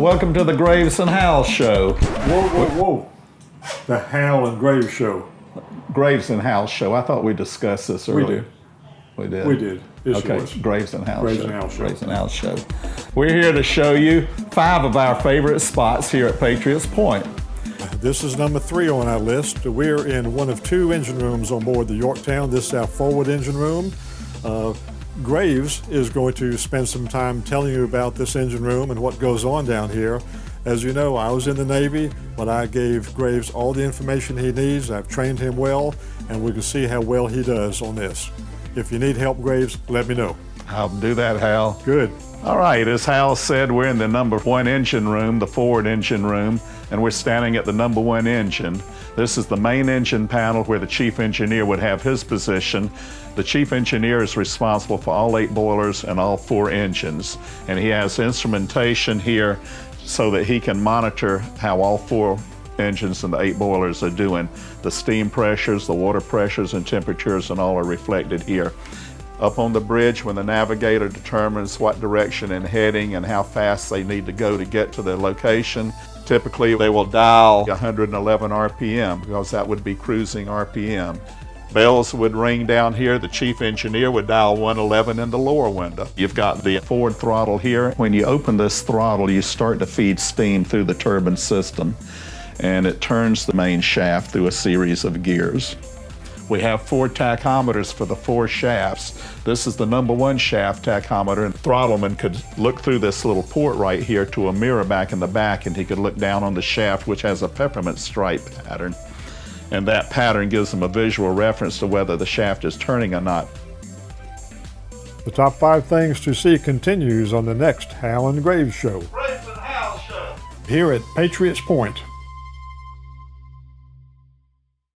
Welcome to the Graves Hal Show. Whoa. The Hal and Graves Show. Graves Hal Show. I thought we discussed this earlier. We did. Yes, okay, Graves Hal Show. Graves Hal Show. Graves Hal Show. We're here to show you 5 of our favorite spots here at Patriots Point. This is number 3 on our list. We're in one of 2 engine rooms on board the Yorktown. This is our forward engine room. Graves is going to spend some time telling you about this engine room and what goes on down here. As you know, I was in the Navy, but I gave Graves all the information he needs. I've trained him well, and we can see how well he does on this. If you need help, Graves, let me know. I'll do that, Hal. Good. All right, as Hal said, we're in the number 1 engine room, the forward engine room, and we're standing at the number 1 engine. This is the main engine panel where the chief engineer would have his position. The chief engineer is responsible for all 8 boilers and all 4 engines, and he has instrumentation here so that he can monitor how all 4 engines and the 8 boilers are doing. The steam pressures, the water pressures, and temperatures, and all are reflected here. Up on the bridge, when the navigator determines what direction and heading and how fast they need to go to get to their location, typically they will dial 111 RPM because that would be cruising RPM. Bells would ring down here. The chief engineer would dial 111 in the lower window. You've got the forward throttle here. When you open this throttle, you start to feed steam through the turbine system, and it turns the main shaft through a series of gears. We have 4 tachometers for the 4 shafts. This is the number 1 shaft tachometer, and the throttleman could look through this little port right here to a mirror back in the back, and he could look down on the shaft, which has a peppermint stripe pattern. And that pattern gives him a visual reference to whether the shaft is turning or not. The top 5 things to see continues on the next Hal and Graves Show. Graves and Hal Show. Here at Patriots Point.